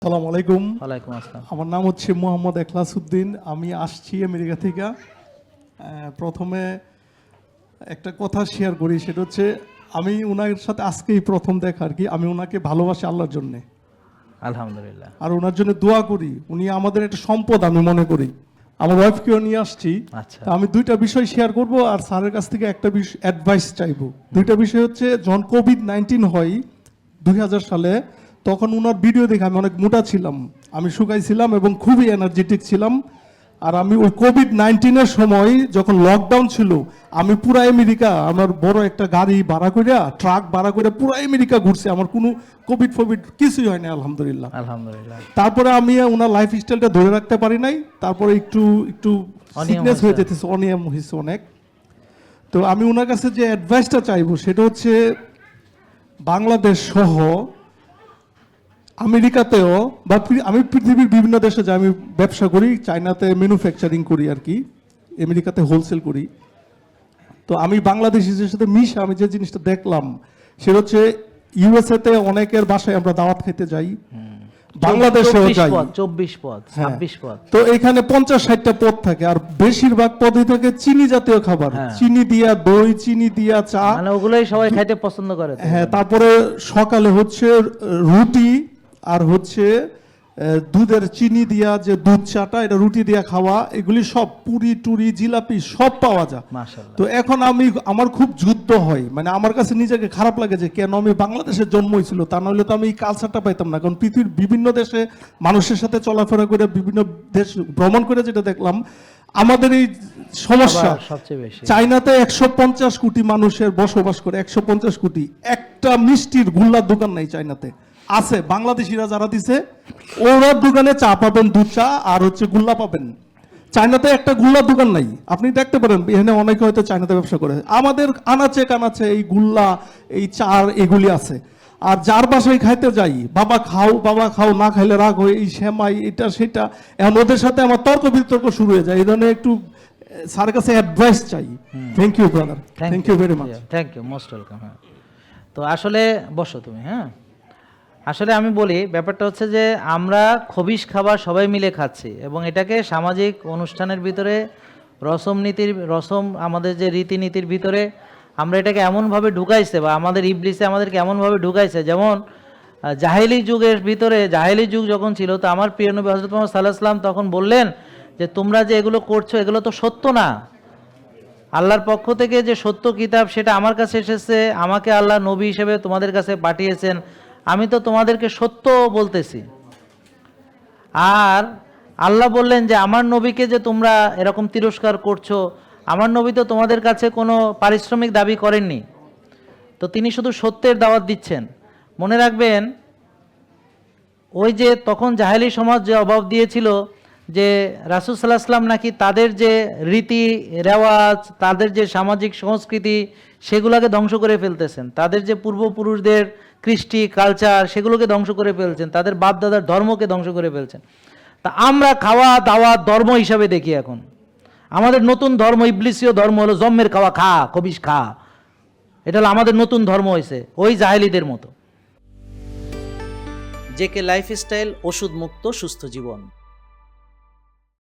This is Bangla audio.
আসসালামু আলাইকুম। ওয়ালাইকুম আসসালাম। আমার নাম হচ্ছে মোহাম্মদ এখলাস উদ্দিন। আমি আসছি আমেরিকা থেকে। প্রথমে একটা কথা শেয়ার করি, সেটা হচ্ছে আমি ওনার সাথে আজকেই প্রথম দেখা আর কি। আমি ওনাকে ভালোবাসি আল্লাহর জন্যে, আলহামদুলিল্লাহ। আর ওনার জন্য দোয়া করি। উনি আমাদের একটা সম্পদ আমি মনে করি। আমার ওয়াইফকেও নিয়ে আসছি। আচ্ছা। তা আমি দুইটা বিষয় শেয়ার করব আর স্যারের কাছ থেকে একটা অ্যাডভাইস চাইবো। দুইটা বিষয় হচ্ছে, যখন কোভিড-19 হয় 2000 সালে, তখন ওনার ভিডিও দেখে আমি অনেক মোটা ছিলাম, আমি শুকাইছিলাম এবং খুবই এনার্জেটিক ছিলাম। আর আমি ওই কোভিড-19-এর সময় যখন লকডাউন ছিল, আমি পুরা আমেরিকা, আমার বড় একটা গাড়ি ভাড়া করে, ট্রাক ভাড়া করে পুরা আমেরিকা ঘুরছি। আমার কোনো কোভিড ফোভিড কিছুই হয়নি, আলহামদুলিল্লাহ। আলহামদুলিল্লাহ। তারপরে আমি ওনার লাইফ স্টাইলটা ধরে রাখতে পারি নাই। তারপরে একটু সিকনেস হয়ে যেতেছে, অনিয়ম হয়েছে অনেক। তো আমি ওনার কাছে যে অ্যাডভাইসটা চাইবো সেটা হচ্ছে, বাংলাদেশ সহ আমেরিকাতেও বা আমি পৃথিবীর বিভিন্ন দেশে যাই, আমি ব্যবসা করি, চায়নাতে ম্যানুফ্যাকচারিং করি আর কি, আমেরিকাতে হোলসেল করি। তো আমি বাংলাদেশিদের সাথে মিশে আমি যে জিনিসটা দেখলাম সেটা হচ্ছে, ইউএসএতে অনেকের বাসায় আমরা দাওয়াত খেতে যাই, বাংলাদেশেও যাই, 24 পদ 26 পদ। তো এখানে 50-60টা পদ থাকে, আর বেশিরভাগ পদই থাকে চিনি জাতীয় খাবার, চিনি দিয়া দই, চিনি দিয়া চা, মানে ওগুলোই সবাই খাইতে পছন্দ করে। হ্যাঁ, তারপরে সকালে হচ্ছে রুটি, আর হচ্ছে দুধের চিনি দিয়া যে দুধ চাটা, এটা রুটি দিয়া খাওয়া, এগুলি সব পুরি টুরি জিলাপি সব পাওয়া যায়। মাশাআল্লাহ। তো এখন আমার খুব যুদ্ধ হয়, মানে আমার কাছে নিজেকে খারাপ লাগে যে কেন আমি বাংলাদেশে জন্ম হয়েছিল, তা নাহলে তো আমি এই কালচারটা পাইতাম না। কারণ পৃথিবীর বিভিন্ন দেশে মানুষের সাথে চলাফেরা করে, বিভিন্ন দেশ ভ্রমণ করে যেটা দেখলাম, আমাদের এই সমস্যা সবচেয়ে বেশি। চায়নাতে 150 কোটি মানুষের বসবাস করে, 150 কোটি, একটা মিষ্টির গুল্লার দোকান নাই চায়নাতে। আছে বাংলাদেশিরা যারা দিছে, ওরা দোকানে চা পাবেন, দুধ চা আর হচ্ছে গুল্লা পাবেন। চায়নাতে একটা গুল্লার দোকান নাই, আপনি দেখতে পারেন। এখানে অনেকে হয়তো চায়নাতে ব্যবসা করে, আমাদের আনাচে কানাচে এই গুল্লা, এই চার, এগুলি আছে। আর যার বাসায় খাইতে যাই, বাবা খাও, না খাইলে রাগ হয়, এই সেমাই, এটা সেটা, এখন ওদের সাথে আমার তর্ক বিতর্ক শুরু হয়ে যায়। এই ধরনের একটু স্যারের কাছে অ্যাডভাইস চাই। Thank you brother, thank you very much. Thank you, most welcome. হ্যাঁ, তো আসলে বসো তুমি। হ্যাঁ, আসলে আমি বলি, ব্যাপারটা হচ্ছে যে আমরা খবিশ খাবার সবাই মিলে খাচ্ছি, এবং এটাকে সামাজিক অনুষ্ঠানের ভিতরে রসম আমাদের যে রীতিনীতির ভিতরে আমরা এটাকে এমনভাবে ঢুকাইছে, বা আমাদের ইবলিসে আমাদেরকে এমনভাবে ঢুকাইছে, যেমন জাহেলি যুগের ভিতরে, জাহেলি যুগ যখন ছিল, তো আমার প্রিয় নবী হযরত মুহাম্মদ সাল্লাল্লাহু আলাইহি ওয়াসাল্লাম তখন বললেন যে তোমরা যে এগুলো করছো, এগুলো তো সত্য না। আল্লাহর পক্ষ থেকে যে সত্য কিতাব সেটা আমার কাছে এসেছে, আমাকে আল্লাহ নবী হিসেবে তোমাদের কাছে পাঠিয়েছেন, আমি তো তোমাদেরকে সত্য বলতেছি। আর আল্লাহ বললেন যে আমার নবীকে যে তোমরা এরকম তিরস্কার করছো, আমার নবী তো তোমাদের কাছে কোনো পারিশ্রমিক দাবি করেননি, তো তিনি শুধু সত্যের দাওয়াত দিচ্ছেন। মনে রাখবেন, ওই যে তখন জাহেলি সমাজ যে অভাব দিয়েছিল যে রাসূল সাল্লাল্লাহু আলাইহি ওয়াসাল্লাম নাকি তাদের যে রীতি রেওয়াজ, তাদের যে সামাজিক সংস্কৃতি, সেগুলোকে ধ্বংস করে ফেলতেছেন, তাদের যে পূর্বপুরুষদের কৃষ্টি কালচার, সেগুলোকে ধ্বংস করে ফেলছেন, তাদের বাপদাদার ধর্মকে ধ্বংস করে ফেলছেন। তা আমরা খাওয়া দাওয়া ধর্ম হিসাবে দেখি। এখন আমাদের নতুন ধর্ম, ইবলিসীয় ধর্ম হলো জম্মের খাওয়া, খবিশ খা, এটা হলো আমাদের নতুন ধর্ম হয়েছে, ওই জাহেলিদের মতো। জেকে লাইফস্টাইল, ওষুধ মুক্ত সুস্থ জীবন।